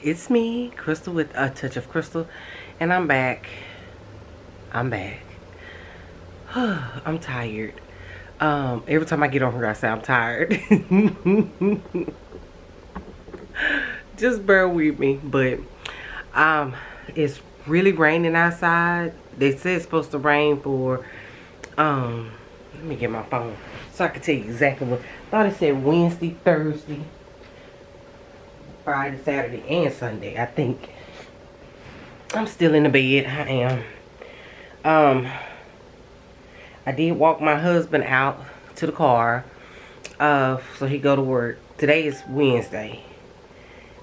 It's me, Crystal, with a touch of Crystal, and I'm back. I'm back. I'm tired. Every time I get on here, I say I'm tired. Just bear with me, but it's really raining outside. They said it's supposed to rain for let me get my phone so I can tell you exactly what. I thought it said Wednesday, Thursday, Friday, Saturday, and Sunday. I think I'm still in the bed. I am. I did walk my husband out to the car, so he go to work. Today is Wednesday,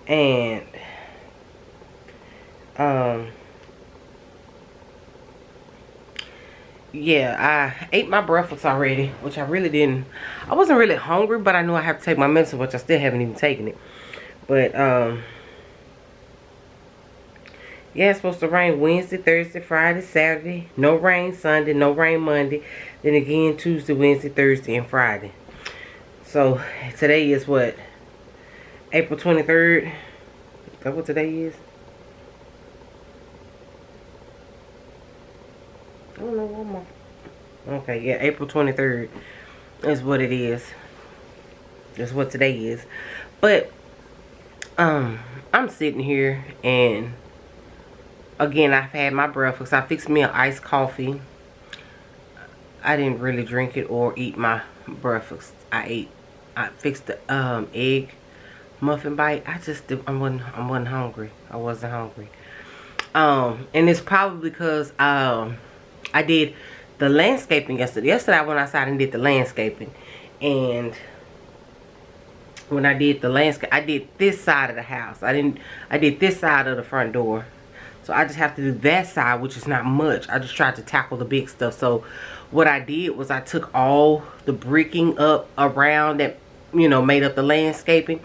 and yeah, I ate my breakfast already, which I really didn't. I wasn't really hungry, but I knew I have to take my medicine, which I still haven't even taken it. But yeah, it's supposed to rain Wednesday, Thursday, Friday, Saturday. No rain Sunday, no rain Monday. Then again Tuesday, Wednesday, Thursday, and Friday. So today is what? April 23rd. Is that what today is? I don't know what more. Okay, yeah, April 23rd is what it is. That's what today is. But I'm sitting here, and again, I've had my breakfast. I fixed me an iced coffee. I didn't really drink it or eat my breakfast. I fixed the egg muffin bite. I wasn't hungry. I wasn't hungry. And it's probably because I did the landscaping yesterday. Yesterday I went outside and did the landscaping, and when I did the landscape, I did this side of the house. I did this side of the front door. So I just have to do that side, which is not much. I just tried to tackle the big stuff. So what I did was I took all the bricking up around that, made up the landscaping,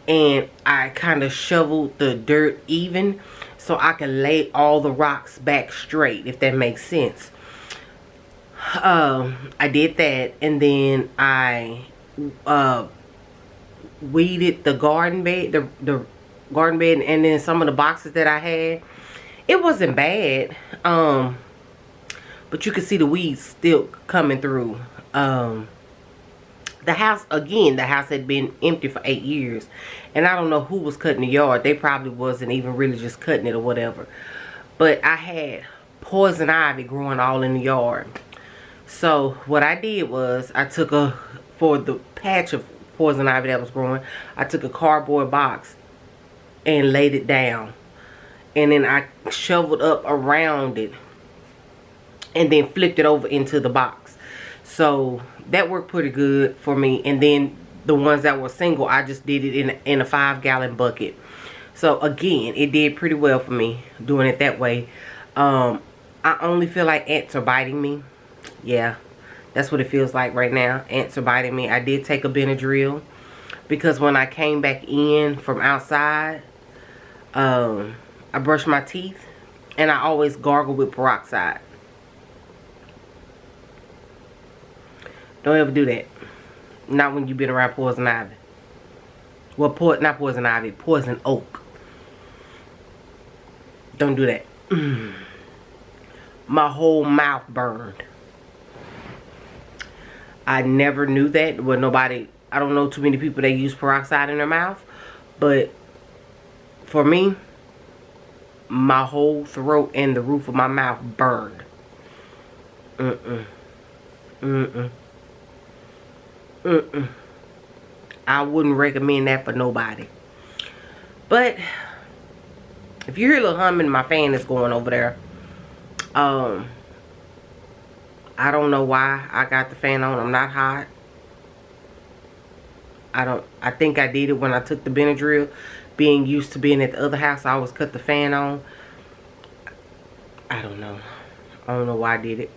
and I kind of shoveled the dirt even so I can lay all the rocks back straight, if that makes sense. I did that, and then I weeded the garden bed, the garden bed, and then some of the boxes that I had. It wasn't bad, but you could see the weeds still coming through. The house had been empty for 8 years, and I don't know who was cutting the yard. They probably wasn't even really just cutting it or whatever. But I had poison ivy growing all in the yard. So what I did was I took for the patch of poison ivy that was growing, I took a cardboard box and laid it down. And then I shoveled up around it and then flipped it over into the box. So that worked pretty good for me. And then the ones that were single, I just did it in a 5-gallon bucket. So again, it did pretty well for me doing it that way. I only feel like ants are biting me. Yeah, that's what it feels like right now. Ants are biting me. I did take a Benadryl because when I came back in from outside, I brush my teeth, and I always gargle with peroxide. Don't ever do that. Not when you've been around poison ivy. Well, not poison ivy, poison oak. Don't do that. My whole mouth burned. I never knew that. Well, I don't know too many people that use peroxide in their mouth, but for me, my whole throat and the roof of my mouth burned. I wouldn't recommend that for nobody. But if you hear a little humming, my fan is going over there. I don't know why I got the fan on. I'm not hot. I think I did it when I took the Benadryl. Being used to being at the other house, I always cut the fan on. I don't know. I don't know why I did it.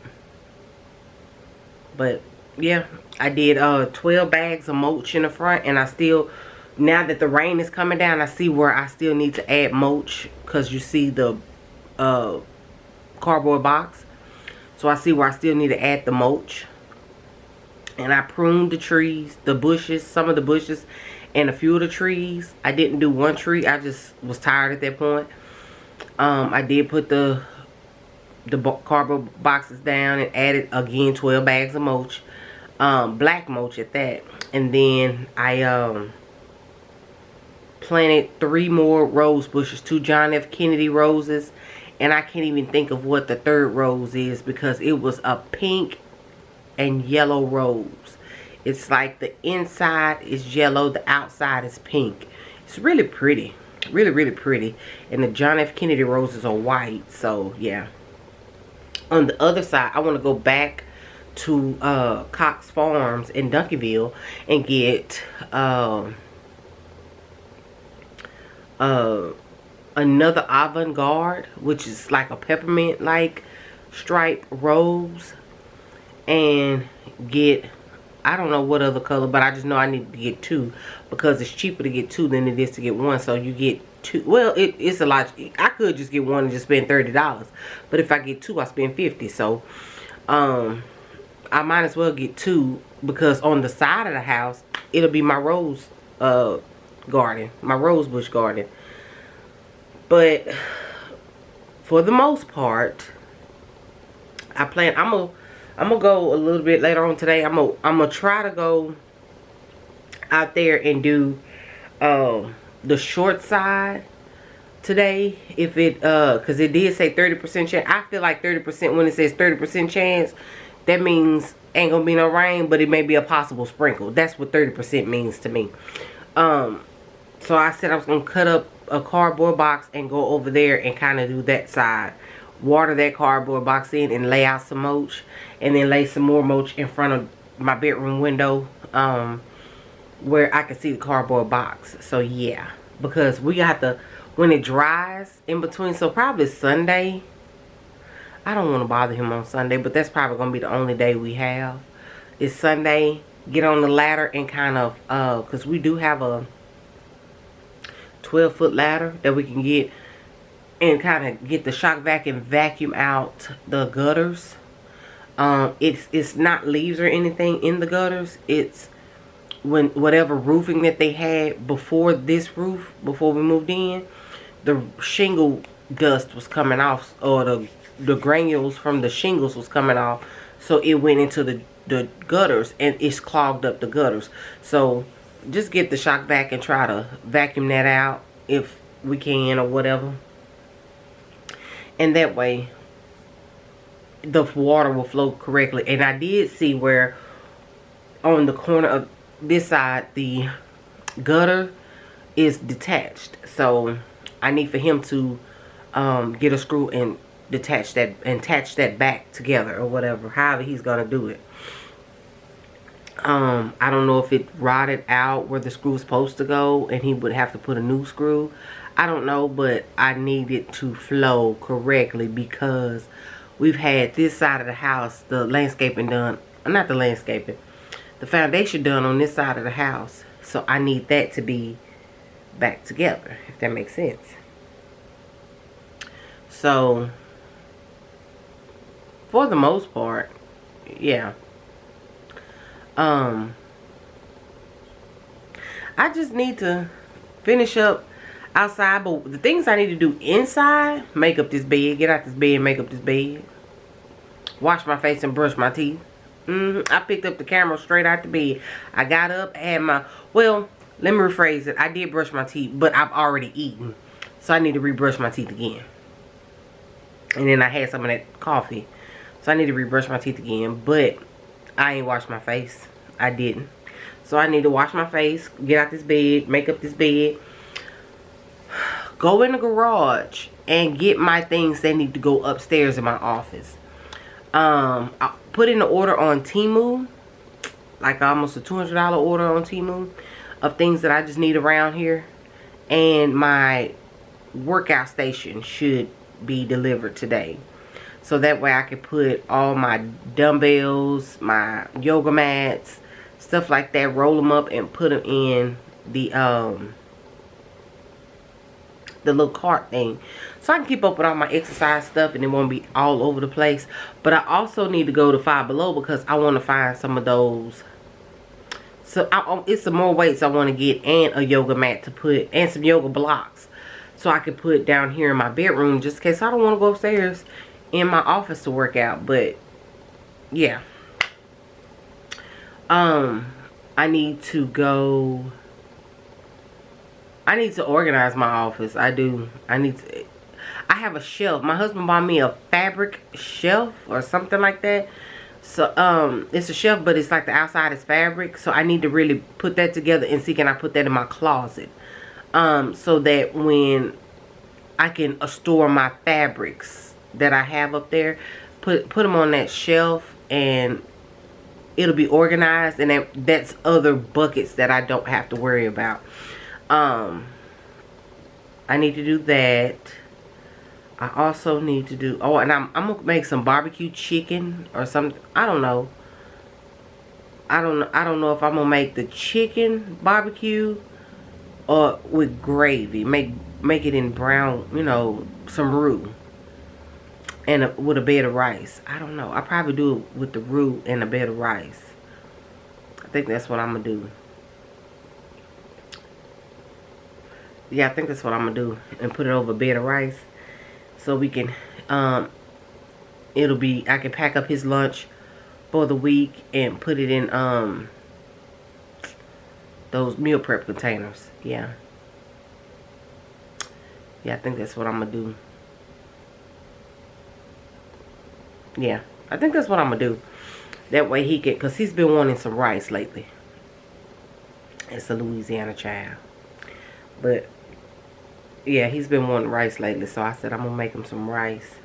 But yeah, I did 12 bags of mulch in the front, and I still, now that the rain is coming down, I see where I still need to add mulch, because you see the cardboard box. So I see where I still need to add the mulch. And I pruned the trees, the bushes, some of the bushes, and a few of the trees. I didn't do one tree. I just was tired at that point. I did put the cardboard boxes down and added again 12 bags of mulch, black mulch at that. And then I planted 3 more rose bushes, 2 John F. Kennedy roses, and I can't even think of what the 3rd rose is because it was a pink and yellow rose. It's like the inside is yellow, the outside is pink. It's really pretty, really pretty. And the John F. Kennedy roses are white. So yeah. On the other side, I want to go back to Cox Farms in Duncanville and get another avant-garde, which is like a peppermint like stripe rose, and get, I don't know what other color, but I just know I need to get 2 because it's cheaper to get 2 than it is to get 1. So you get 2. Well, it's a lot. I could just get 1 and just spend $30, but if I get 2, I spend $50. So I might as well get 2 because on the side of the house it'll be my rose garden, my rose bush garden. But for the most part, I plan, I'm gonna go a little bit later on today. I'm gonna try to go out there and do the short side today, if it because it did say 30% chance. I feel like 30%, when it says 30% chance, that means ain't gonna be no rain, but it may be a possible sprinkle. That's what 30% means to me. So I said I was gonna cut up a cardboard box and go over there and kind of do that side, water that cardboard box in and lay out some mulch, and then lay some more mulch in front of my bedroom window where I can see the cardboard box. So yeah, because we got the, when it dries in between, so probably Sunday. I don't want to bother him on Sunday, but that's probably gonna be the only day we have is Sunday. Get on the ladder and kind of because we do have a 12-foot ladder that we can get and kind of get the shock vac and vacuum out the gutters. It's not leaves or anything in the gutters. It's when whatever roofing that they had before this roof, before we moved in, the shingle dust was coming off, or the granules from the shingles was coming off, so it went into the gutters and it's clogged up the gutters. So just get the shock vac and try to vacuum that out if we can or whatever, and that way the water will flow correctly. And I did see where on the corner of this side the gutter is detached, so I need for him to get a screw and detach that and attach that back together or whatever, however he's gonna do it. I don't know if it rotted out where the screw's supposed to go and he would have to put a new screw. I don't know, but I need it to flow correctly because we've had this side of the house, the landscaping done, not the landscaping, the foundation done on this side of the house. So I need that to be back together, if that makes sense. So for the most part, yeah. I just need to finish up outside, but the things I need to do inside, make up this bed, get out this bed, make up this bed, wash my face and brush my teeth. I picked up the camera straight out the bed. I got up, had my, well, let me rephrase it. I did brush my teeth, but I've already eaten, so I need to rebrush my teeth again. And then I had some of that coffee, so I need to rebrush my teeth again, but I ain't washed my face. I didn't. So I need to wash my face, get out this bed, make up this bed, go in the garage and get my things that need to go upstairs in my office. I put in the order on Temu, like almost a $200 order on Temu of things that I just need around here. And my workout station should be delivered today. So that way I can put all my dumbbells, my yoga mats, stuff like that, roll them up and put them in the little cart thing. So I can keep up with all my exercise stuff and it won't be all over the place. But I also need to go to Five Below because I want to find some of those So it's some more weights I want to get, and a yoga mat to put, and some yoga blocks, so I could put down here in my bedroom, just in case I don't want to go upstairs in my office to work out. But yeah, I need to go. I need to organize my office. I do. I have a shelf. My husband bought me a fabric shelf or something like that. So it's a shelf, but it's like the outside is fabric. So I need to really put that together and see, can I put that in my closet, so that when I can store my fabrics that I have up there, put them on that shelf, and it'll be organized, and that's other buckets that I don't have to worry about. I need to do that. I also need to do, and I'm gonna make some barbecue chicken or something. I don't know. I don't know if I'm gonna make the chicken barbecue or with gravy. Make it in brown, you know, some roux, and with a bed of rice. I don't know. I probably do it with the roux and a bed of rice. I think that's what I'm gonna do. Yeah, I think that's what I'm gonna do, and put it over a bed of rice. So we can, I can pack up his lunch for the week and put it in, those meal prep containers. Yeah. Yeah, I think that's what I'm gonna do. Yeah, I think that's what I'm gonna do. That way he can, because he's been wanting some rice lately. It's a Louisiana child. But yeah, he's been wanting rice lately, so I said I'm gonna make him some rice,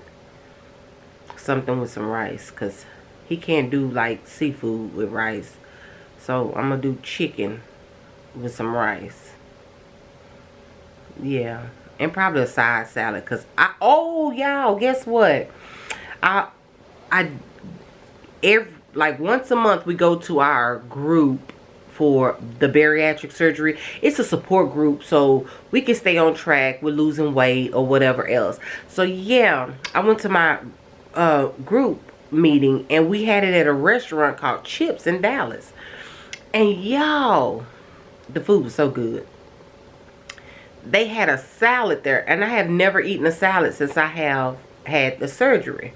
something with some rice, because he can't do like seafood with rice. So I'm gonna do chicken with some rice. Yeah, and probably a side salad, because y'all, guess what, like once a month we go to our group for the bariatric surgery. It's a support group, so we can stay on track with losing weight or whatever else. So yeah, I went to my group meeting, and we had it at a restaurant called Chips in Dallas. And y'all, the food was so good. They had a salad there, and I have never eaten a salad since I have had the surgery,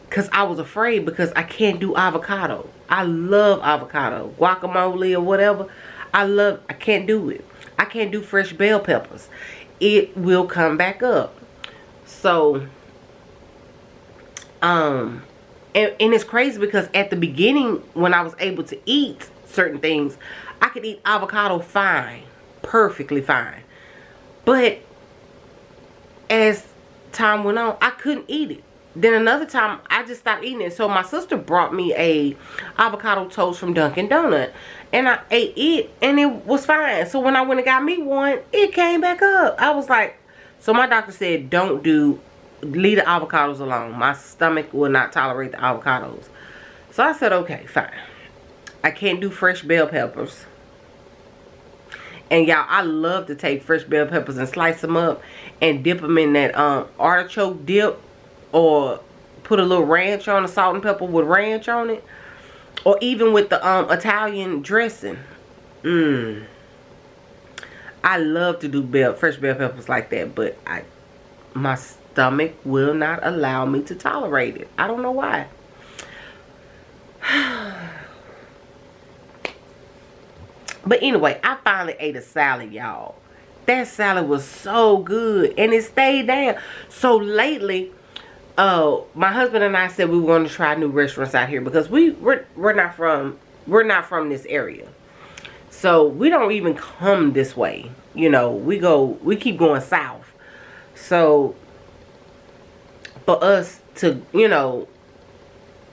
because I was afraid, because I can't do avocado. I love avocado, guacamole or whatever. I can't do it. I can't do fresh bell peppers. It will come back up. So, and it's crazy, because at the beginning, when I was able to eat certain things, I could eat avocado fine, perfectly fine. But as time went on, I couldn't eat it. Then another time, I just stopped eating it. So my sister brought me a avocado toast from Dunkin' Donut, and I ate it, and it was fine. So when I went and got me one, it came back up. I was like, so my doctor said, leave the avocados alone. My stomach will not tolerate the avocados. So I said, okay, fine. I can't do fresh bell peppers. And y'all, I love to take fresh bell peppers and slice them up and dip them in that artichoke dip, or put a little ranch on, a salt and pepper with ranch on it, or even with the Italian dressing. I love to do fresh bell peppers like that, but my stomach will not allow me to tolerate it. I don't know why. But anyway, I finally ate a salad, y'all. That salad was so good, and it stayed down. So lately, my husband and I said we were going to try new restaurants out here, because we're not from this area, so we don't even come this way. You know, we keep going south. So for us to, you know,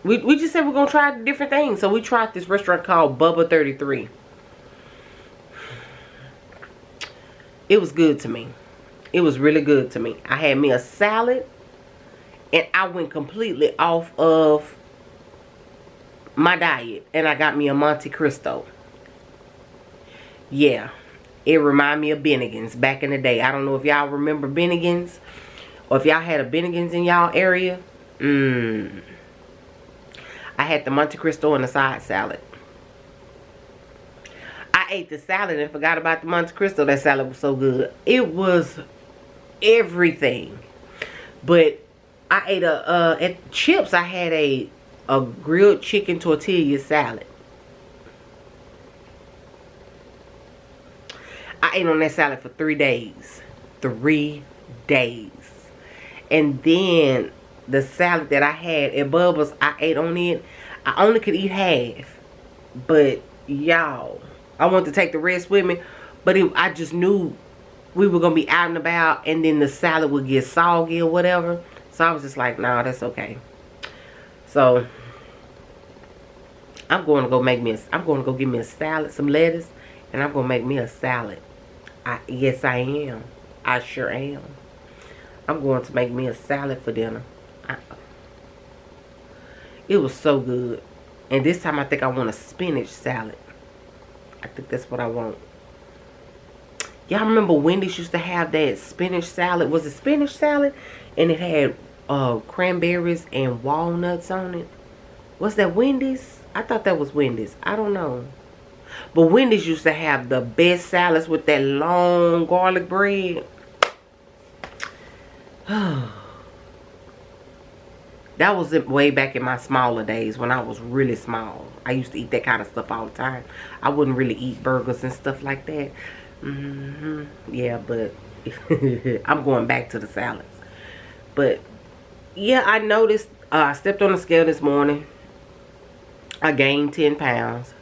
we just said we're gonna try different things. So we tried this restaurant called Bubba 33. It was good to me. It was really good to me. I had me a salad, and I went completely off of my diet, and I got me a Monte Cristo. Yeah, it reminded me of Bennigan's back in the day. I don't know if y'all remember Bennigan's, or if y'all had a Bennigan's in y'all area. I had the Monte Cristo and a side salad. I ate the salad and forgot about the Monte Cristo. That salad was so good. It was everything. But I ate at Chips. I had a grilled chicken tortilla salad. I ate on that salad for 3 days. 3 days. And then the salad that I had at Bubba's, I ate on it. I only could eat half. But y'all, I wanted to take the rest with me. But I just knew we were going to be out and about. And then the salad would get soggy or whatever. So I was just like, nah, that's okay. So I'm going to go get me a salad, some lettuce. And I'm going to make me a salad. Yes, I am. I sure am. I'm going to make me a salad for dinner. It was so good. And this time I think I want a spinach salad. I think that's what I want. Y'all remember Wendy's used to have that spinach salad? Was it spinach salad? And it had cranberries and walnuts on it. Was that Wendy's? I thought that was Wendy's. I don't know. But Wendy's used to have the best salads with that long garlic bread. That was way back in my smaller days when I was really small. I used to eat that kind of stuff all the time. I wouldn't really eat burgers and stuff like that. Yeah, but I'm going back to the salads. But yeah, I noticed I stepped on the scale this morning. I gained 10 pounds.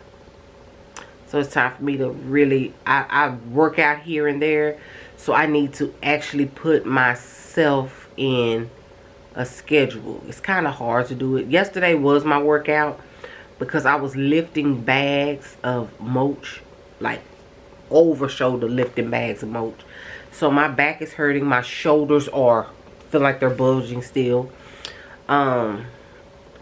So it's time for me to really, I work out here and there. So I need to actually put myself in a schedule. It's kind of hard to do it. Yesterday was my workout because I was lifting bags of mulch, like over shoulder lifting bags of mulch. So my back is hurting. My shoulders feel like they're bulging still. And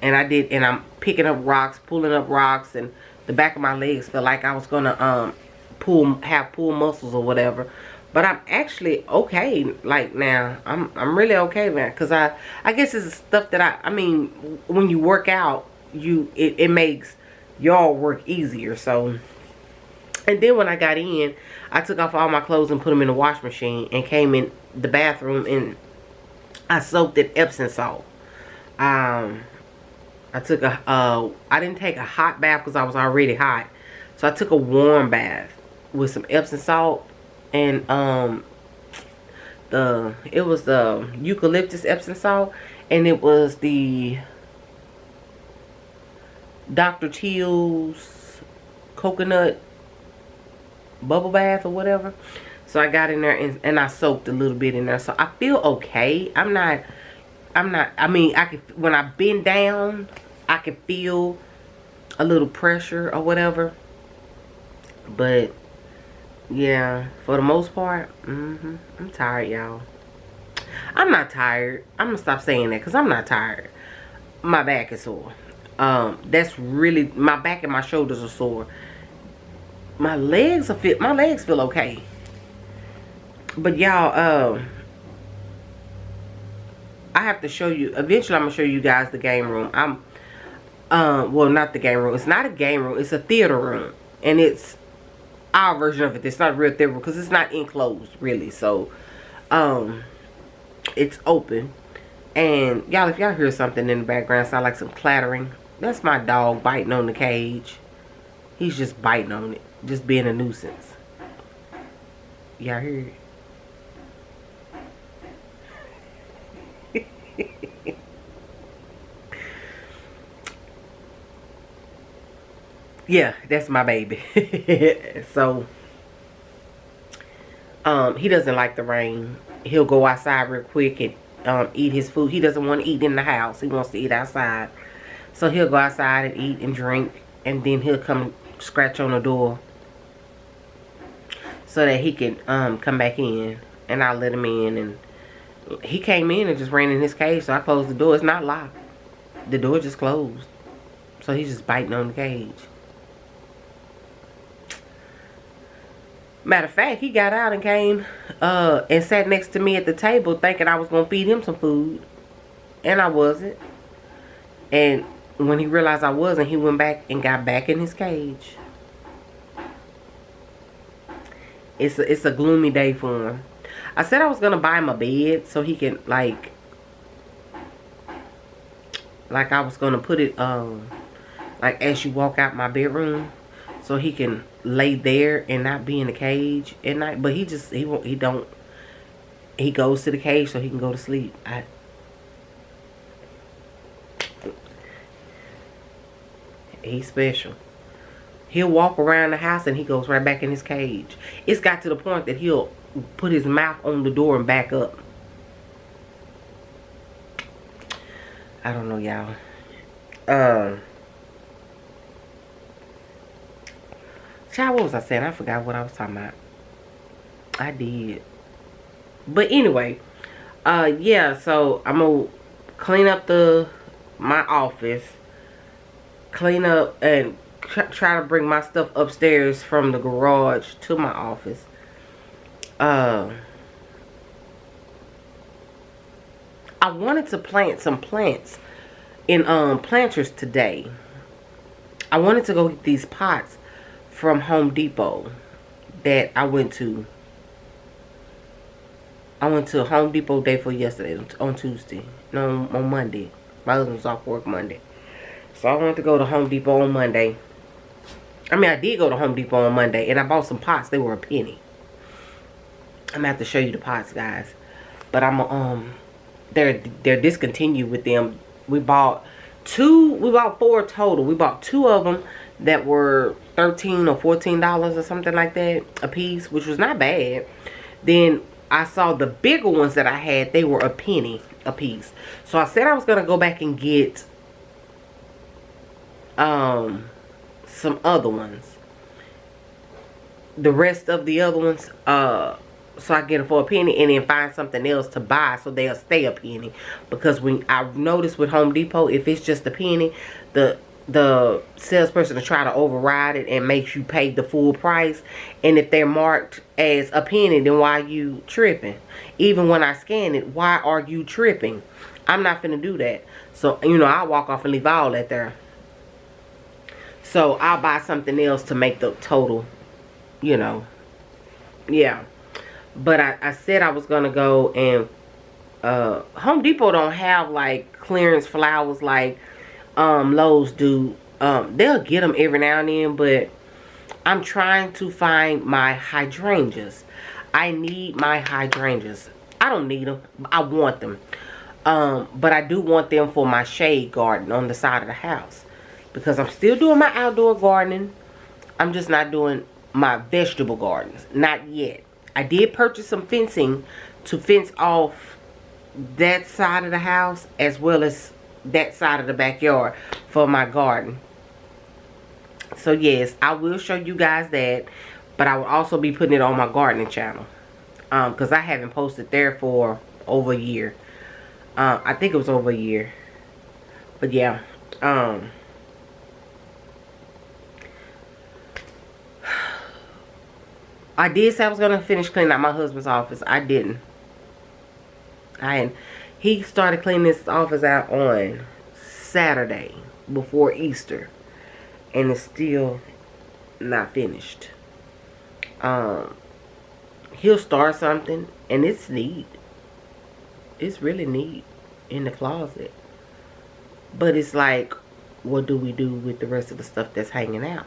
I'm picking up rocks, pulling up rocks, and the back of my legs feel like I was gonna have pull muscles or whatever. But I'm actually okay. Like now, I'm really okay, man. Cause I guess it's stuff that I mean, when you work out, it makes y'all work easier. So, and then when I got in, I took off all my clothes and put them in the wash machine and came in the bathroom and I soaked it Epsom salt. I didn't take a hot bath because I was already hot. So I took a warm bath with some Epsom salt. And it was the eucalyptus Epsom salt, and it was the Dr. Teal's coconut bubble bath or whatever. So I got in there and I soaked a little bit in there. So I feel okay. I mean, when I bend down, I can feel a little pressure or whatever. But yeah, for the most part, I'm tired, y'all. I'm not tired. I'm gonna stop saying that because I'm not tired. My back is sore. That's really, my back and my shoulders are sore. My legs feel okay. But y'all, I have to show you. Eventually, I'm gonna show you guys the game room. Well, not the game room. It's not a game room. It's a theater room, and it's our version of it. It's not a real theater room because it's not enclosed really. So it's open. And y'all, if y'all hear something in the background sound like some clattering, that's my dog biting on the cage. He's just biting on it, just being a nuisance. Y'all hear it? Yeah, that's my baby. So he doesn't like the rain. He'll go outside real quick and eat his food. He doesn't want to eat in the house. He wants to eat outside. So he'll go outside and eat and drink, and then he'll come scratch on the door so that he can come back in, and I'll let him in. And he came in and just ran in his cage, so I closed the door. It's not locked. The door just closed. So he's just biting on the cage. Matter of fact, he got out and came and sat next to me at the table thinking I was going to feed him some food. And I wasn't. And when he realized I wasn't, he went back and got back in his cage. It's a gloomy day for him. I said I was gonna buy him a bed so he can like I was gonna put it like as you walk out my bedroom, so he can lay there and not be in the cage at night. But he goes to the cage so he can go to sleep. He's special. He'll walk around the house and he goes right back in his cage. It's got to the point that he'll put his mouth on the door and back up. I don't know, y'all. Child, what was I saying? I forgot what I was talking about. I did. But anyway, yeah, so I'm gonna clean up my office. Clean up and try to bring my stuff upstairs from the garage to my office. I wanted to plant some plants in planters today. I wanted to go get these pots from Home Depot that I went to. I went to Home Depot day for yesterday on Tuesday. No, on Monday. My husband was off work Monday. So I wanted to go to Home Depot on Monday. I mean, I did go to Home Depot on Monday, and I bought some pots. They were a penny. I'm gonna have to show you the pots, guys. But they're discontinued with them. We bought 4 total. We bought 2 of them that were $13 or $14 or something like that a piece, which was not bad. Then I saw the bigger ones that I had, they were a penny a piece. So I said I was gonna go back and get some other ones, the rest of the other ones, so I get them for a penny, and then find something else to buy so they'll stay a penny. Because when I've noticed with Home Depot, if it's just a penny, the salesperson will try to override it and makes you pay the full price. And if they're marked as a penny, then why are you tripping? Even when I scan it, why are you tripping? I'm not finna do that. So, you know, I'll walk off and leave all that there. So I'll buy something else to make the total, you know. Yeah. But I said I was going to go and Home Depot don't have like clearance flowers like Lowe's do. They'll get them every now and then, but I'm trying to find my hydrangeas. I need my hydrangeas. I don't need them. I want them. But I do want them for my shade garden on the side of the house. Because I'm still doing my outdoor gardening. I'm just not doing my vegetable gardens. Not yet. I did purchase some fencing to fence off that side of the house as well as that side of the backyard for my garden. So yes, I will show you guys that. But I will also be putting it on my gardening channel. Because I haven't posted there for over a year. I think it was over a year. But yeah. I did say I was going to finish cleaning out my husband's office. I didn't. He started cleaning his office out on Saturday before Easter. And it's still not finished. He'll start something and it's neat. It's really neat in the closet. But it's like, what do we do with the rest of the stuff that's hanging out?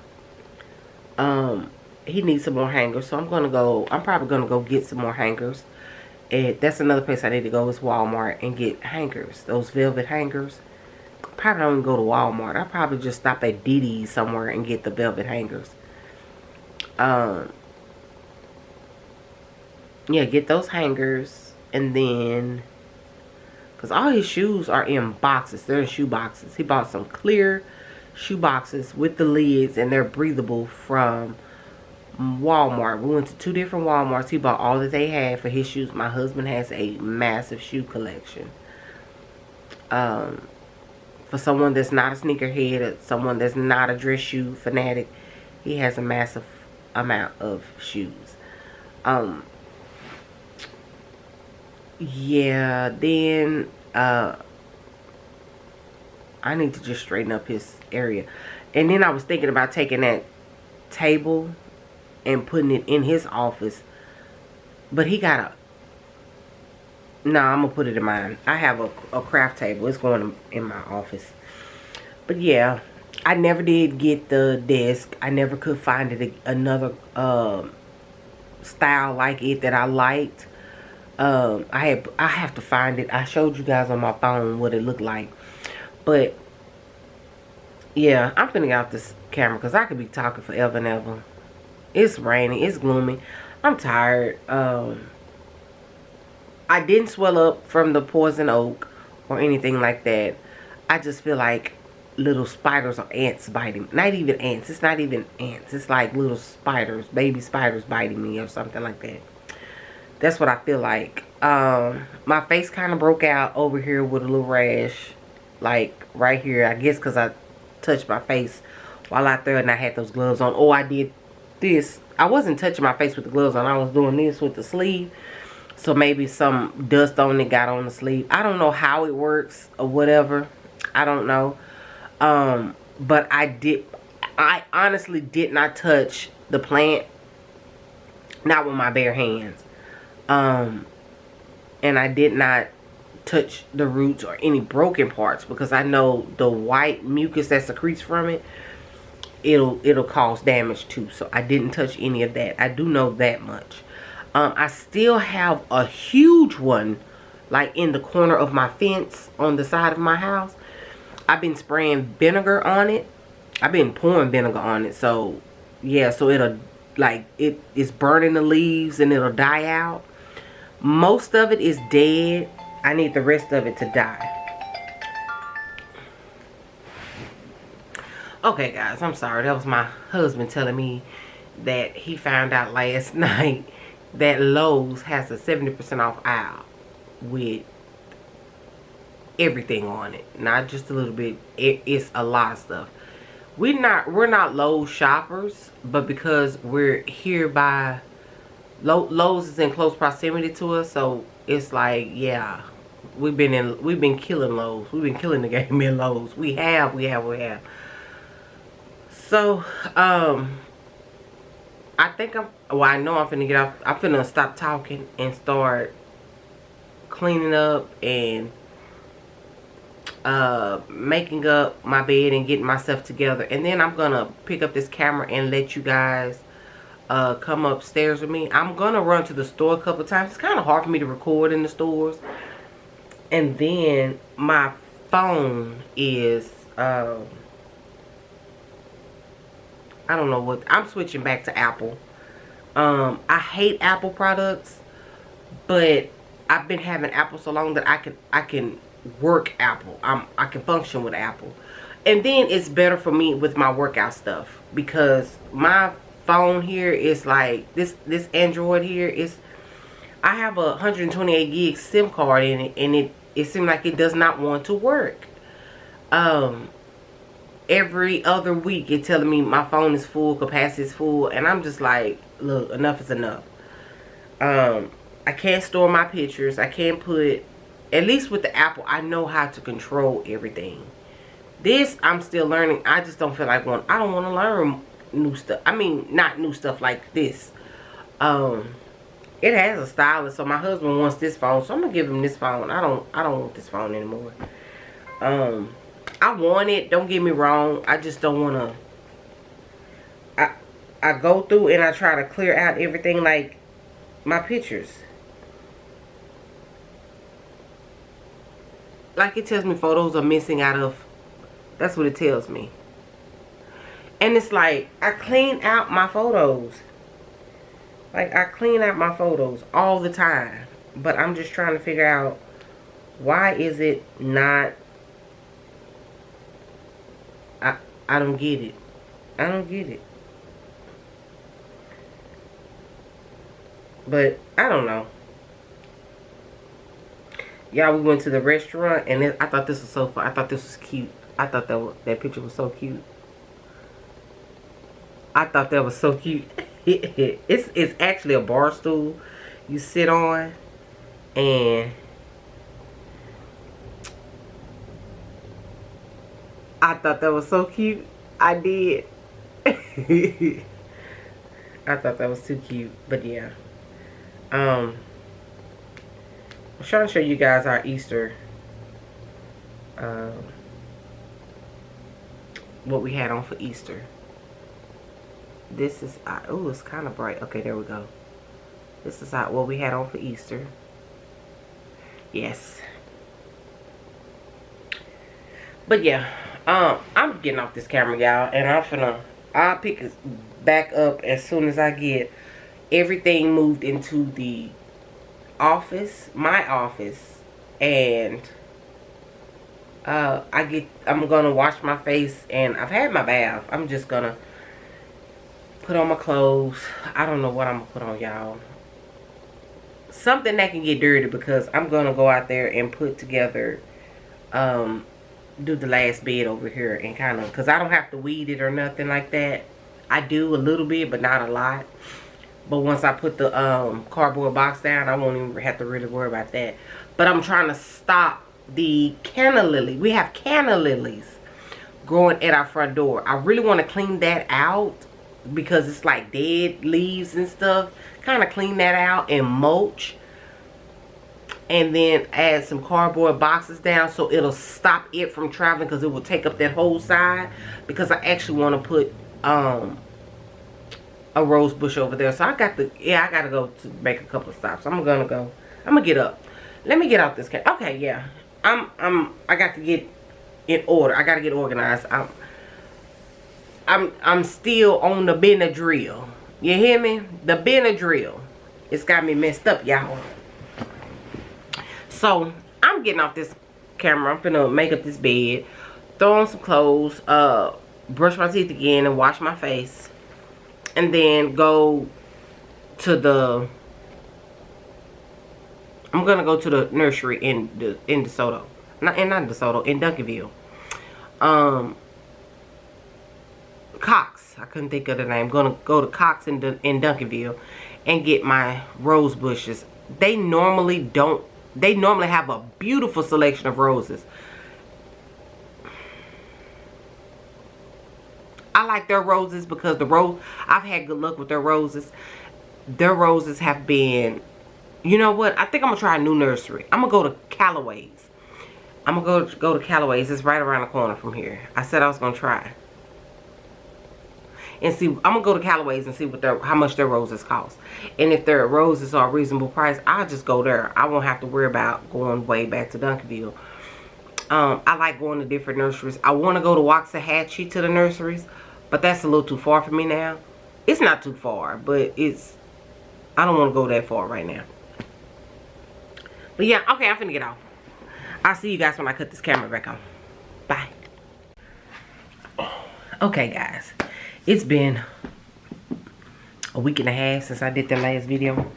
He needs some more hangers, so I'm probably gonna go get some more hangers. And that's another place I need to go is Walmart and get hangers, those velvet hangers. Probably don't even go to Walmart. I'll probably just stop at DD's somewhere and get the velvet hangers. Yeah, get those hangers, and then, because all his shoes are in boxes. They're in shoe boxes. He bought some clear shoe boxes with the lids, and they're breathable from Walmart. We went to 2 different Walmarts. He bought all that they had for his shoes. My husband has a massive shoe collection. For someone that's not a sneakerhead, someone that's not a dress shoe fanatic, he has a massive amount of shoes. Yeah, then I need to just straighten up his area. And then I was thinking about taking that table and putting it in his office But he got a... No, I'm going to put it in mine. I have a craft table. It's going in my office. But yeah, I never did get the desk. I never could find another style like it that I liked. I have to find it. I showed you guys on my phone what it looked like. But yeah, I'm finna get off this camera because I could be talking forever and ever. It's raining. It's gloomy. I'm tired. I didn't swell up from the poison oak or anything like that. I just feel like little spiders or ants biting. Not even ants. It's not even ants. It's like little spiders, baby spiders biting me or something like that. That's what I feel like. My face kind of broke out over here with a little rash. Like right here. I guess because I touched my face while out there and I had those gloves on. Oh, I did this. I wasn't touching my face with the gloves on. I was doing this with the sleeve. So maybe some dust on it got on the sleeve. I don't know how it works or whatever. I don't know. But I honestly did not touch the plant. Not with my bare hands. And I did not touch the roots or any broken parts because I know the white mucus that secretes from it, it'll cause damage too. So I didn't touch any of that. I do know that much. I still have a huge one like in the corner of my fence on the side of my house. I've been spraying vinegar on it. I've been pouring vinegar on it. So yeah, so it'll like it's burning the leaves and it'll die out. Most of it is dead. I need the rest of it to die. Okay guys, I'm sorry. That was my husband telling me that he found out last night that Lowe's has a 70% off aisle with everything on it. Not just a little bit. It's a lot of stuff. We're not Lowe's shoppers, but because we're here by Lowe's is in close proximity to us, so it's like, yeah, we've been killing Lowe's. We've been killing the game in Lowe's. We have. So, I think I know I'm finna get off. I'm finna stop talking and start cleaning up and making up my bed and getting myself together. And then I'm gonna pick up this camera and let you guys come upstairs with me. I'm gonna run to the store a couple of times. It's kind of hard for me to record in the stores. And then my phone is I don't know what. I'm switching back to Apple. I hate Apple products, but I've been having Apple so long that I can work Apple. I can function with Apple. And then it's better for me with my workout stuff because my phone here is like this Android here is, I have a 128 gig SIM card in it, and it seems like it does not want to work. Every other week it's telling me my phone is full, capacity is full, and I'm just like, look, enough is enough. I can't store my pictures. I can't put, at least with the Apple, I know how to control everything. This I'm still learning. I just don't feel like I don't want to learn new stuff. I mean, not new stuff like this. It has a stylus, so my husband wants this phone, so I'm gonna give him this phone. I don't want this phone anymore. I want it, don't get me wrong. I just don't want to. I go through and I try to clear out everything, like my pictures. Like it tells me photos are missing out of. That's what it tells me. And it's like, I clean out my photos. Like, I clean out my photos all the time. But I'm just trying to figure out, why is it not... I don't get it. I don't get it. But, I don't know. Y'all, we went to the restaurant, and I thought this was so fun. I thought this was cute. I thought that picture was so cute. I thought that was so cute. It's actually a bar stool you sit on, and I thought that was so cute. I did. I thought that was too cute. But yeah. I'm trying to show you guys our Easter, what we had on for Easter. This is, oh, it's kind of bright. Okay, there we go. This is what we had on for Easter. Yes. But yeah, I'm getting off this camera, y'all, and I'll pick it back up as soon as I get everything moved into the office, my office, and I'm gonna wash my face, and I've had my bath. I'm just gonna put on my clothes. I don't know what I'm gonna put on, y'all. Something that can get dirty, because I'm gonna go out there and put together, do the last bed over here, and kind of, because I don't have to weed it or nothing like that. I do a little bit, but not a lot. But once I put the cardboard box down, I won't even have to really worry about that. But I'm trying to stop the canna lily. We have canna lilies growing at our front door. I really want to clean that out, because it's like dead leaves and stuff. Kind of clean that out and mulch, and then add some cardboard boxes down so it'll stop it from traveling, because it will take up that whole side. Because I actually want to put a rose bush over there. So I got to go to make a couple of stops. I'm gonna get up. Let me get out this camera. Okay, yeah. I got to get in order. I got to get organized. I'm still on the Benadryl. You hear me? The Benadryl. It's got me messed up, y'all. So I'm getting off this camera. I'm finna make up this bed, throw on some clothes, brush my teeth again, and wash my face, and then go to the. I'm gonna go to the nursery in DeSoto, not in DeSoto, in Duncanville. Cox. I couldn't think of the name. I'm gonna go to Cox in Duncanville and get my rose bushes. They normally have a beautiful selection of roses. I like their roses because I've had good luck with their roses. Their roses have been, you know what? I think I'm gonna try a new nursery. I'm gonna go to Callaway's. I'm gonna go to Callaway's. It's right around the corner from here. I said I was gonna try. And see, I'm gonna go to Callaway's and see how much their roses cost. And if their roses are a reasonable price, I'll just go there. I won't have to worry about going way back to Duncanville. I like going to different nurseries. I want to go to Waxahachie to the nurseries, but that's a little too far for me now. It's not too far, but I don't want to go that far right now. But yeah, okay, I'm finna get off. I'll see you guys when I cut this camera back on. Bye. Okay, guys. It's been a week and a half since I did the last video.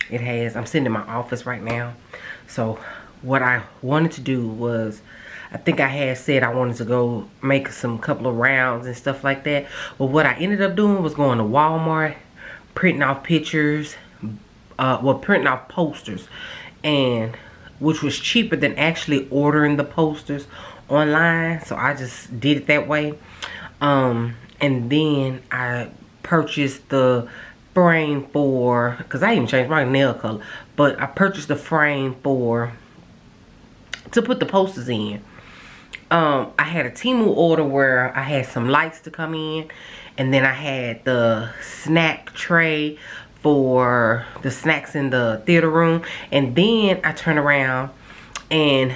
It has. I'm sitting in my office right now. So what I wanted to do was, I think I had said I wanted to go make some couple of rounds and stuff like that. But what I ended up doing was going to Walmart, printing off pictures, printing off posters, and which was cheaper than actually ordering the posters online. So I just did it that way. And then I purchased the frame for, because I even changed my nail color, but I purchased the frame to put the posters in. I had a Temu order where I had some lights to come in, and then I had the snack tray for the snacks in the theater room. And then I turned around and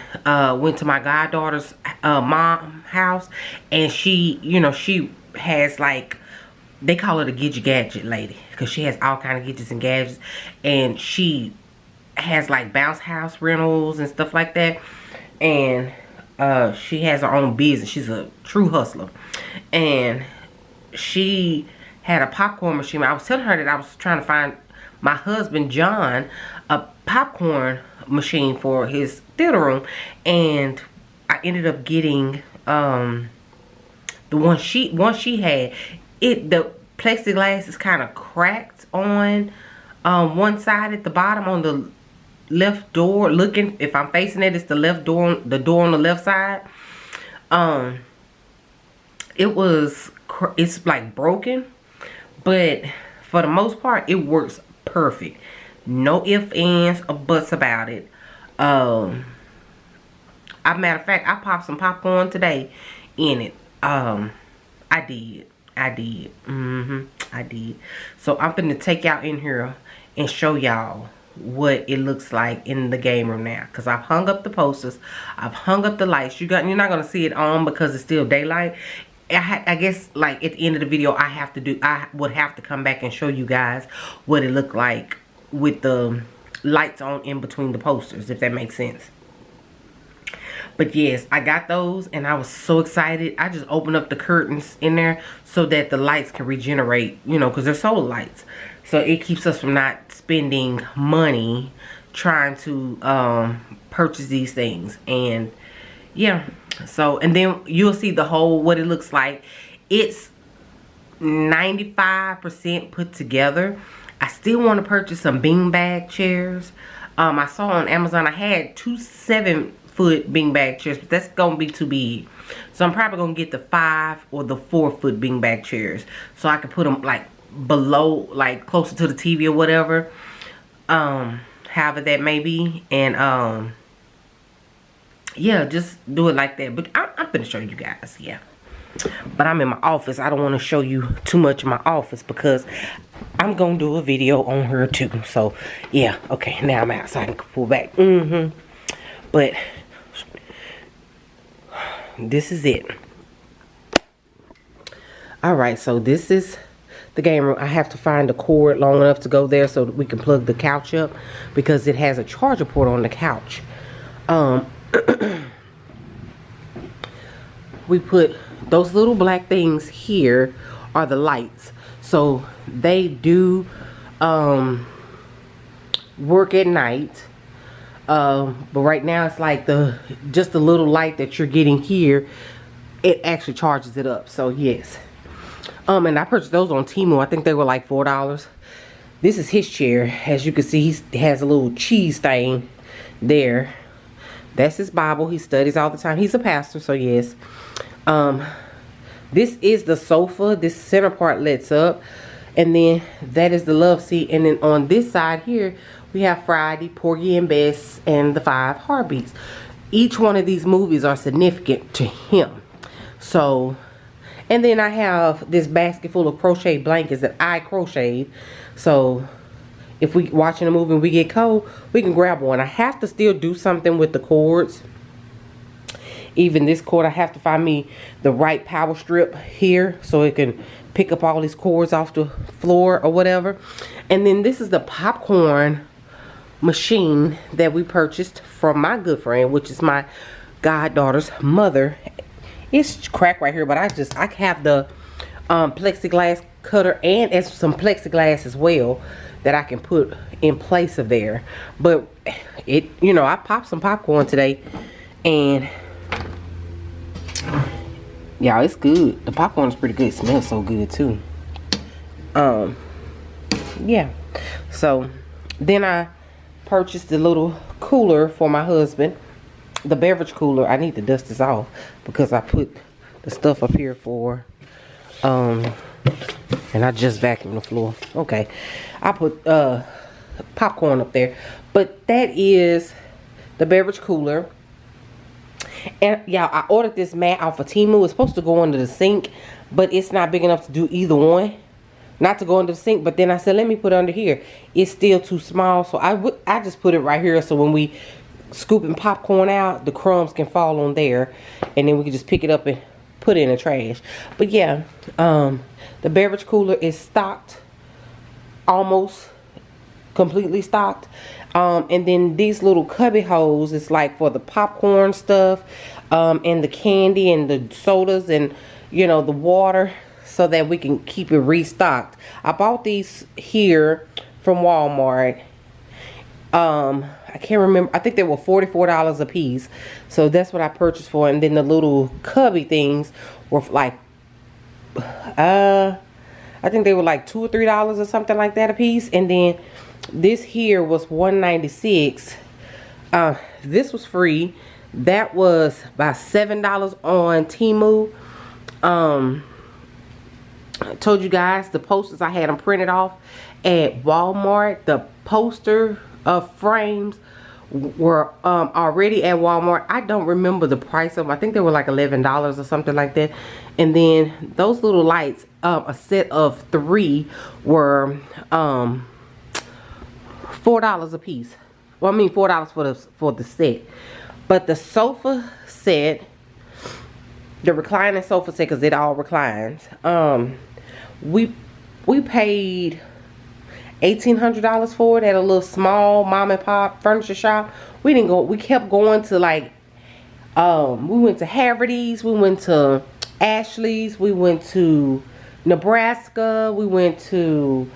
went to my goddaughter's mom house, and she, you know, she has, like, they call her the gadget lady, because she has all kind of gadgets and gadgets, and she has like bounce house rentals and stuff like that, and she has her own business. She's a true hustler, and she had a popcorn machine. I was telling her that I was trying to find my husband John a popcorn machine for his theater room, and I ended up getting the one she had. The plexiglass is kind of cracked on one side at the bottom on the left door. Looking, if I'm facing it, it's the left door, the door on the left side. It's like broken, but for the most part it works perfect. No ifs, ands, or buts about it. Matter of fact, I popped some popcorn today in it. I did. I did. I did. So I'm gonna take y'all in here and show y'all what it looks like in the game room now. Cause I've hung up the posters. I've hung up the lights. You're not gonna see it on because it's still daylight. I guess like at the end of the video, I would have to come back and show you guys what it looked like with the lights on in between the posters, if that makes sense. But yes, I got those and I was so excited. I just opened up the curtains in there so that the lights can regenerate, you know, because they're solar lights. So it keeps us from not spending money trying to purchase these things. And yeah, so, and then you'll see the whole, what it looks like. It's 95% put together. I still want to purchase some beanbag chairs. I saw on Amazon, I had 2 7-foot beanbag chairs, but that's going to be too big. So I'm probably going to get the 5 or the 4-foot beanbag chairs. So I can put them like below, like closer to the TV or whatever. However that may be. And yeah, just do it like that. But I'm going to show you guys, yeah. But I'm in my office. I don't want to show you too much in my office because I'm going to do a video on her too. So, yeah. Okay, now I'm outside and pull back. But this is it. Alright, so this is the game room. I have to find a cord long enough to go there so that we can plug the couch up because it has a charger port on the couch. We put those little black things here are the lights. So they do work at night. But right now it's like just the little light that you're getting here, it actually charges it up. So yes. And I purchased those on Temu. I think they were like $4. This is his chair. As you can see, he has a little cheese stain there. That's his Bible. He studies all the time. He's a pastor, so yes. This is the sofa. This center part lets up. And then that is the love seat. And then on this side here, we have Friday, Porgy and Bess, and the 5 Heartbeats. Each one of these movies are significant to him. So, and then I have this basket full of crochet blankets that I crocheted. So, if we watching a movie and we get cold, we can grab one. I have to still do something with the cords. Even this cord, I have to find me the right power strip here so it can pick up all these cords off the floor or whatever. And then this is the popcorn machine that we purchased from my good friend, which is my goddaughter's mother. It's cracked right here, but I have the plexiglass cutter and some plexiglass as well that I can put in place of there. But it, you know, I popped some popcorn today and y'all, it's good. The popcorn is pretty good. It smells so good too. Yeah. So then I purchased the little cooler for my husband. The beverage cooler. I need to dust this off because I put the stuff up here for and I just vacuumed the floor. Okay. I put popcorn up there. But that is the beverage cooler. And y'all, I ordered this mat off of Temu. It's supposed to go under the sink, but it's not big enough to do either one. Not to go under the sink, but then I said, let me put it under here. It's still too small, so I just put it right here so when we scooping popcorn out, the crumbs can fall on there, and then we can just pick it up and put it in the trash. But yeah, the beverage cooler is stocked, almost completely stocked. And then these little cubby holes is like for the popcorn stuff, and the candy and the sodas and, you know, the water, so that we can keep it restocked. I bought these here from Walmart. I can't remember. I think they were $44 a piece. So that's what I purchased for. And then the little cubby things were like, I think they were like $2 or $3 or something like that a piece. And then this here was $1.96. This was free. That was about $7 on Temu. told you guys the posters, I had them printed off at Walmart. The poster frames were already at Walmart. I don't remember the price of them. I think they were like $11 or something like that. And then those little lights, a set of 3 were $4 a piece. Well, I mean $4 for the set. But the sofa set, the reclining sofa set, because it all reclines, we paid $1,800 for it at a little small mom and pop furniture shop. We didn't go, we kept going to like, we went to Haverty's, we went to Ashley's, we went to Nebraska, we went to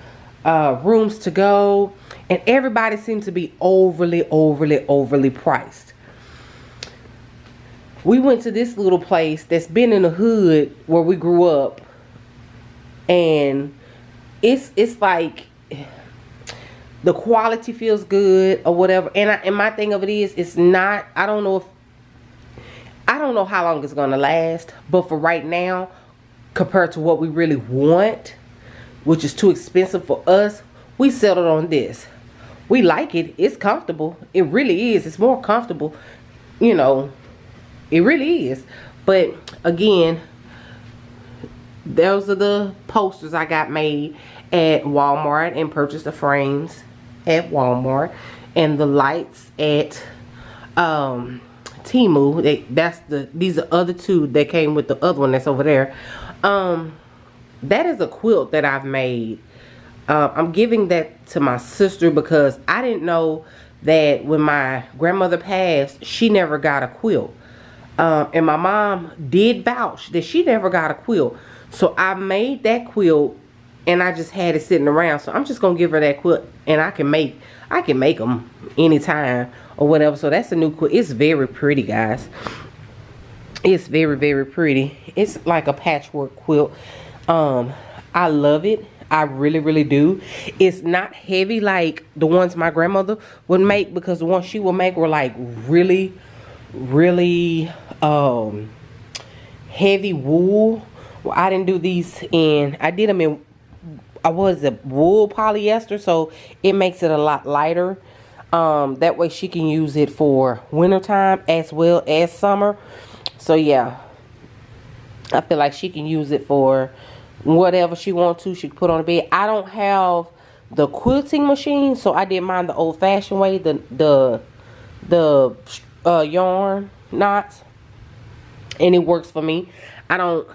Rooms to Go, and everybody seemed to be overly priced. We went to this little place that's been in the hood where we grew up, and it's like the quality feels good or whatever. And my thing of it is, it's not, I don't know how long it's gonna last, but for right now, compared to what we really want, which is too expensive for us, we settled on this. We like it. It's comfortable. It really is. It's more comfortable, you know. It really is. But again, those are the posters I got made at Walmart and purchased the frames at Walmart, and the lights at Temu. These are other 2 that came with the other one that's over there. That is a quilt that I've made. I'm giving that to my sister because I didn't know that when my grandmother passed, she never got a quilt. And my mom did vouch that she never got a quilt. So I made that quilt, and I just had it sitting around. So I'm just gonna give her that quilt, and I can make them anytime or whatever. So that's a new quilt. It's very pretty, guys. It's very pretty. It's like a patchwork quilt. I love it. I really do. It's not heavy like the ones my grandmother would make, because the ones she would make were like really heavy wool. Well, I didn't do these in, I did them in, wool polyester, so it makes it a lot lighter. That way she can use it for wintertime as well as summer. So yeah, I feel like she can use it for whatever she wants to. She can put on the bed. I don't have the quilting machine, so I did mine the old-fashioned way, the yarn knots, and it works for me. I'm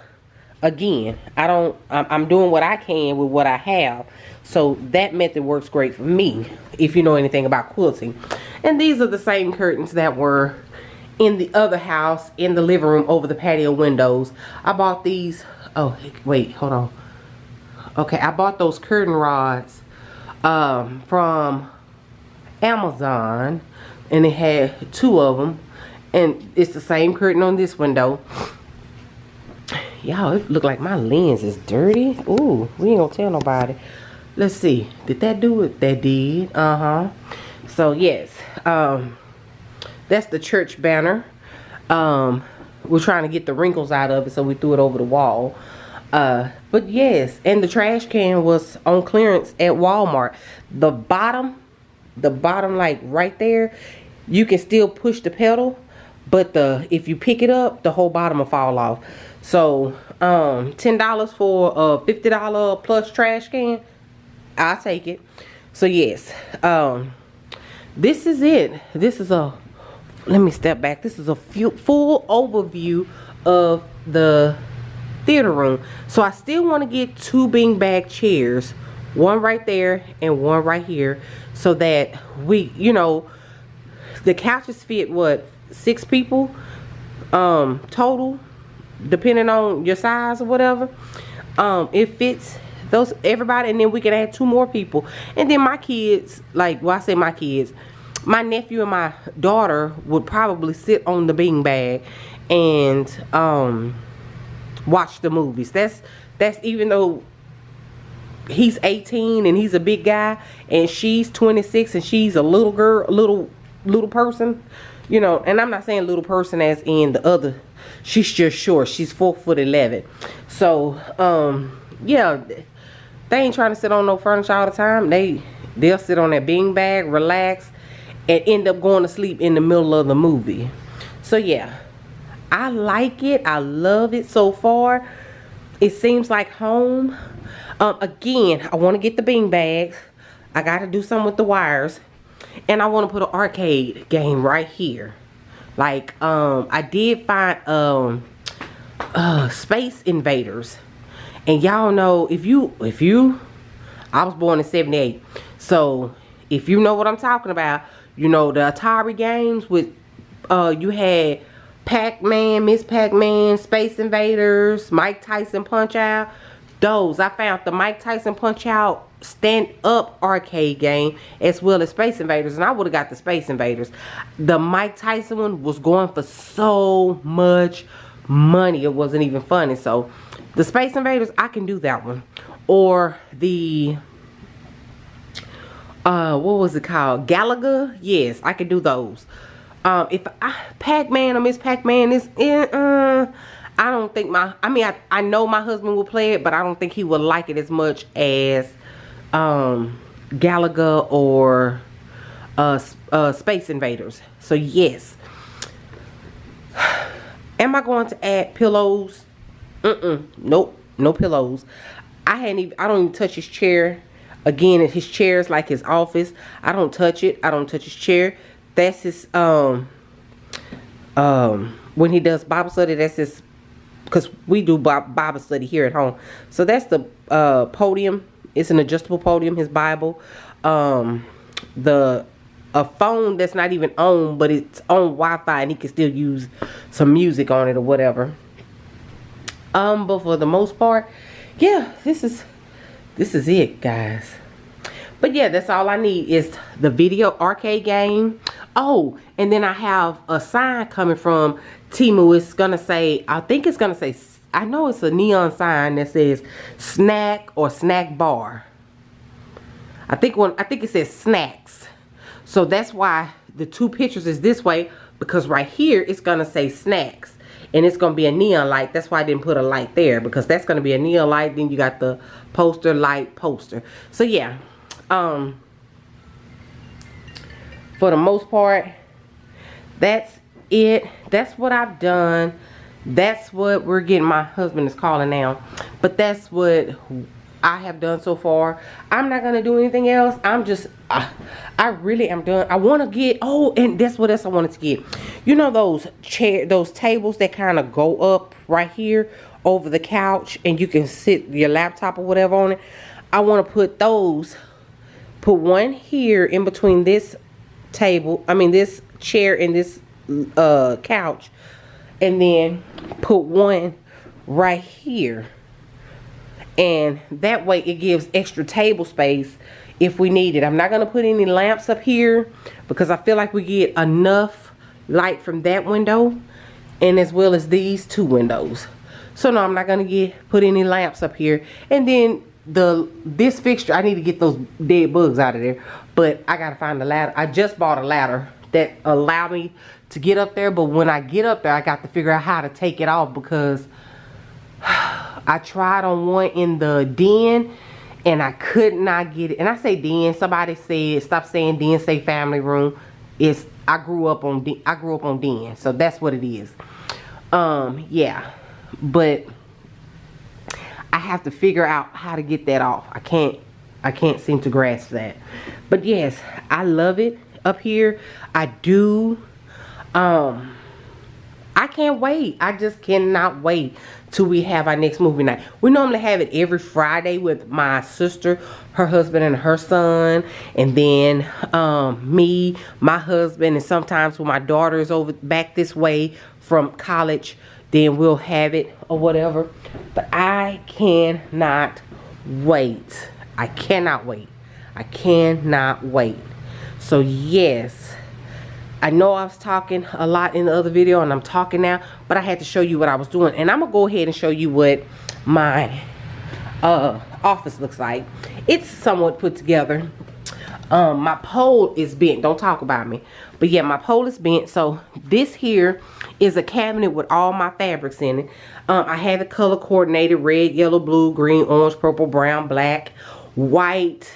doing what I can with what I have, so that method works great for me, if you know anything about quilting. And these are the same curtains that were in the other house, in the living room over the patio windows. I bought these, oh wait, hold on. Okay, I bought those curtain rods from Amazon, and it had 2 of them, and it's the same curtain on this window. Y'all, it look like my lens is dirty. Ooh, we ain't gonna tell nobody. Let's see, did that do it? That did. So yes, that's the church banner. We're trying to get the wrinkles out of it, so we threw it over the wall. But yes, and the trash can was on clearance at Walmart. The bottom like right there, you can still push the pedal, but if you pick it up, the whole bottom will fall off. So $10 for a $50 plus trash can, I'll take it. So yes, this is it. This is a, let me step back. This is a full overview of the theater room. So I still want to get 2 beanbag chairs, one right there and one right here, so that we, you know, the couches fit what, 6 people total, depending on your size or whatever. It fits those, everybody, and then we can add 2 more people. And then my kids, like, well, I say my kids, my nephew and my daughter would probably sit on the beanbag and watch the movies. That's even though he's 18 and he's a big guy, and she's 26 and she's a little girl, little person, you know. And I'm not saying little person as in the other, she's just short. She's 4'11". So yeah, they ain't trying to sit on no furniture all the time. They'll sit on that beanbag, relax, and end up going to sleep in the middle of the movie. So yeah, I like it. I love it so far. It seems like home. Again, I want to get the beanbags. I got to do something with the wires. And I want to put an arcade game right here. Like, I did find Space Invaders. And y'all know, I was born in 78. So, if you know what I'm talking about, you know, the Atari games with, you had Pac-Man, Miss Pac-Man, Space Invaders, Mike Tyson Punch-Out. Those, I found the Mike Tyson Punch-Out stand-up arcade game as well as Space Invaders, and I would have got the Space Invaders. The Mike Tyson one was going for so much money, it wasn't even funny. So the Space Invaders, I can do that one. Or the what was it called, Galaga? Yes, I can do those. If Pac-Man or Miss Pac-Man is I don't think I know my husband will play it, but I don't think he will like it as much as Galaga or Space Invaders. So yes. Am I going to add pillows? Nope, no pillows. I don't even touch his chair. Again, his chair is like his office. I don't touch it. I don't touch his chair. That's his when he does Bible study, that's his, because we do Bible study here at home. So that's the podium. It's an adjustable podium, his Bible. A phone that's not even on, but it's on Wi-Fi and he can still use some music on it or whatever. But for the most part, yeah, this is it, guys. But yeah, that's all I need is the video arcade game. Oh, and then I have a sign coming from Temu. It's gonna say, I think it's gonna say, I know it's a neon sign that says snack or snack bar. I think it says snacks. So that's why the two pictures is this way, because right here it's gonna say snacks. And it's gonna be a neon light. That's why I didn't put a light there, because that's gonna be a neon light. Then you got the poster, light, poster. So yeah, for the most part, that's it. That's what I've done. That's what we're getting. My husband is calling now, but that's what I have done so far. I'm not gonna do anything else. I really am done. I want to get, oh, and that's what else I wanted to get. You know those tables that kind of go up right here over the couch, and you can sit your laptop or whatever on it. I want to put those. Put one here in between this table. I mean this chair and this couch, and then put one right here. And that way it gives extra table space if we need it. I'm not going to put any lamps up here because I feel like we get enough light from that window and as well as these two windows. So no, I'm not going to put any lamps up here. And then this fixture, I need to get those dead bugs out of there. But I got to find a ladder. I just bought a ladder that allowed me to get up there. But when I get up there, I got to figure out how to take it off, because I tried on one in the den and I could not get it. And I say den, somebody said stop saying den, say family room. I grew up on den, so that's what it is. Yeah, but I have to figure out how to get that off. I can't seem to grasp that. But yes, I love it up here. I do. I can't wait. I just cannot wait till we have our next movie night. We normally have it every Friday with my sister, her husband, and her son. And then me, my husband, and sometimes when my daughter is over back this way from college, then we'll have it or whatever. But I cannot wait. I cannot wait. I cannot wait. So yes, I know I was talking a lot in the other video and I'm talking now, but I had to show you what I was doing. And I'm going to go ahead and show you what my office looks like. It's somewhat put together. My pole is bent. Don't talk about me. But yeah, my pole is bent. So this here is a cabinet with all my fabrics in it. I have it color coordinated: red, yellow, blue, green, orange, purple, brown, black, white.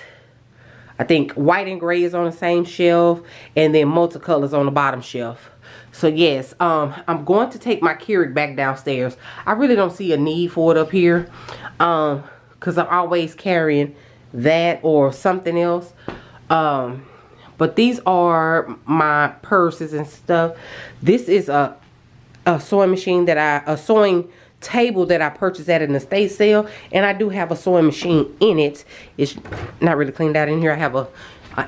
I think white and gray is on the same shelf, and then multicolors on the bottom shelf. So yes, I'm going to take my Keurig back downstairs. I really don't see a need for it up here, because I'm always carrying that or something else. But these are my purses and stuff. This is a sewing machine that a sewing table that I purchased at an estate sale, and I do have a sewing machine in it. It's not really cleaned out in here. I have a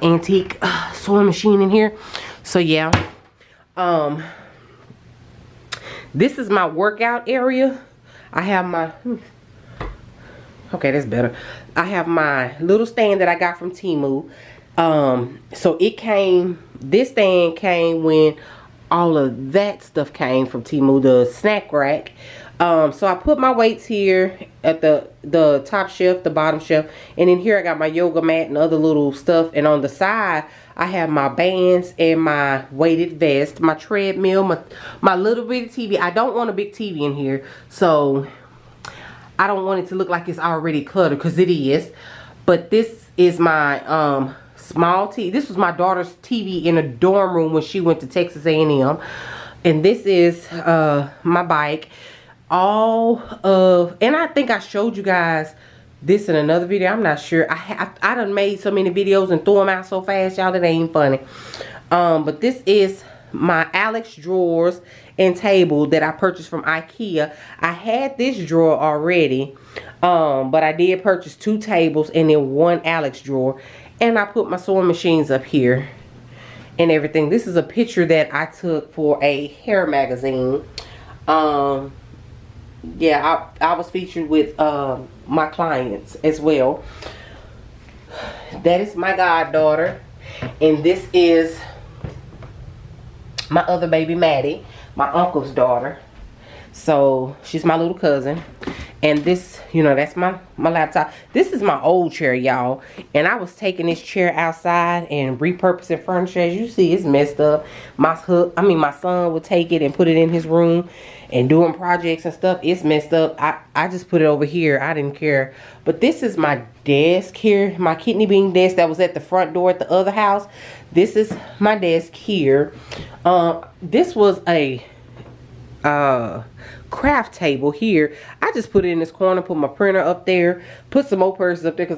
antique sewing machine in here. So yeah, this is my workout area. I have my okay, that's better. I have my little stand that I got from Temu. So it came, this stand came when all of that stuff came from Temu, the snack rack. So I put my weights here at the top shelf, the bottom shelf, and in here I got my yoga mat and other little stuff. And on the side I have my bands and my weighted vest, my treadmill, my little bitty TV. I don't want a big TV in here, so I don't want it to look like it's already cluttered, because it is. But this is my small TV. This was my daughter's TV in a dorm room when she went to Texas A&M. And this is my bike. And I think I showed you guys this in another video. I'm not sure. I done made so many videos and threw them out so fast, y'all, that ain't funny. But this is my Alex drawers and table that I purchased from IKEA. I had this drawer already, but I did purchase 2 tables and then 1 Alex drawer. And I put my sewing machines up here and everything. This is a picture that I took for a hair magazine. Yeah, I was featured with my clients as well. That is my goddaughter, and this is my other baby, Maddie, my uncle's daughter. So she's my little cousin. And this, you know, that's my laptop. This is my old chair, y'all. And I was taking this chair outside and repurposing furniture. As you see, it's messed up. My son would take it and put it in his room and doing projects and stuff. It's messed up. I just put it over here. I didn't care. But this is my desk here. My kidney bean desk that was at the front door at the other house. This is my desk here. This was a craft table here. I just put it in this corner, put my printer up there, put some more purses up there, because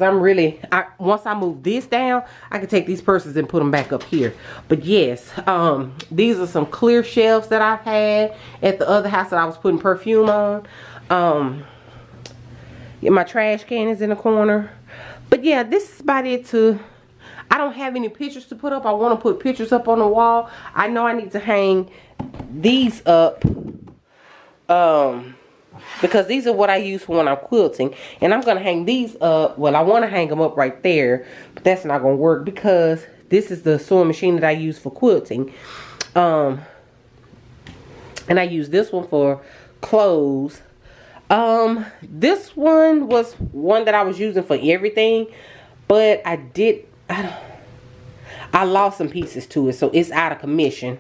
once I move this down, I can take these purses and put them back up here. But yes, these are some clear shelves that I've had at the other house that I was putting perfume on. Yeah, my trash can is in the corner. But yeah, this is about it. I don't have any pictures to put up. I want to put pictures up on the wall. I know I need to hang these up, because these are what I use for when I'm quilting. And I'm going to hang these up. Well, I want to hang them up right there, but that's not going to work, because this is the sewing machine that I use for quilting. And I use this one for clothes. This one was one that I was using for everything, but I lost some pieces to it, so it's out of commission.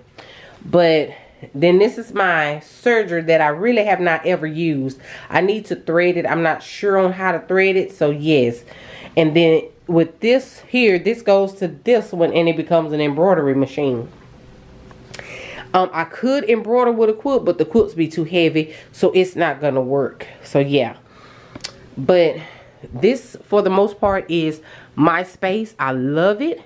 But then this is my serger that I really have not ever used. I need to thread it. I'm not sure on how to thread it, so yes. And then with this here, this goes to this one and it becomes an embroidery machine. I could embroider with a quilt, but the quilts be too heavy, so it's not gonna work. So yeah, but this for the most part is my space. I love it.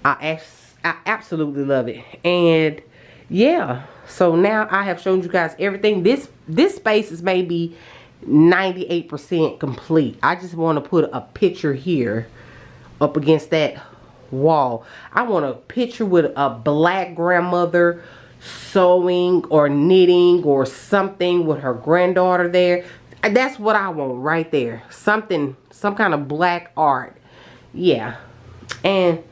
I absolutely love it. And yeah, so now I have shown you guys everything. This space is maybe 98% complete. I just want to put a picture here up against that wall. I want a picture with a black grandmother sewing or knitting or something with her granddaughter there. That's what I want right there. Some kind of black art. Yeah. And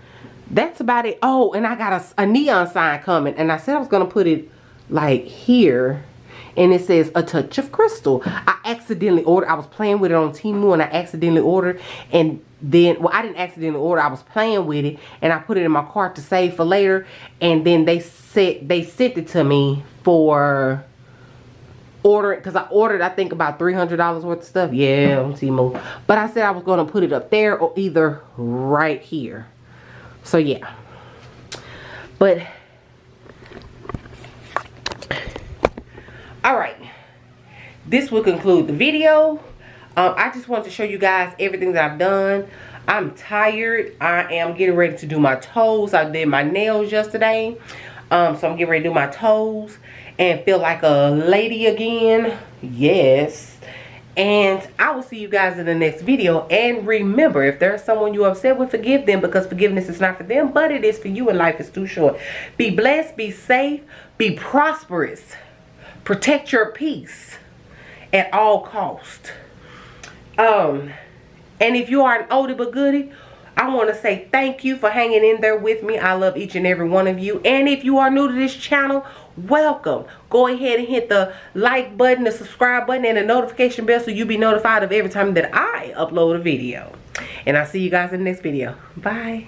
that's about it. Oh, and I got a neon sign coming, and I said I was gonna put it like here, and it says A Touch of Crystal. I accidentally ordered. I was playing with it on Temu, and I accidentally ordered, and then, well, I didn't accidentally order. I was playing with it, and I put it in my cart to save for later, and then they sent it to me for ordering, because I ordered, I think, about $300 worth of stuff. Yeah, on Temu. But I said I was going to put it up there or either right here. So yeah. But alright, this will conclude the video. I just wanted to show you guys everything that I've done. I'm tired. I am getting ready to do my toes. I did my nails yesterday. So I'm getting ready to do my toes and feel like a lady again. Yes. And I will see you guys in the next video. And remember, if there's someone you upset with, forgive them, because forgiveness is not for them, but it is for you, and life is too short. Be blessed, be safe, be prosperous. Protect your peace at all costs. And if you are an oldie but goodie, I want to say thank you for hanging in there with me. I love each and every one of you. And if you are new to this channel, welcome. Go ahead and hit the like button, the subscribe button, and the notification bell so you'll be notified of every time that I upload a video. And I'll see you guys in the next video. Bye.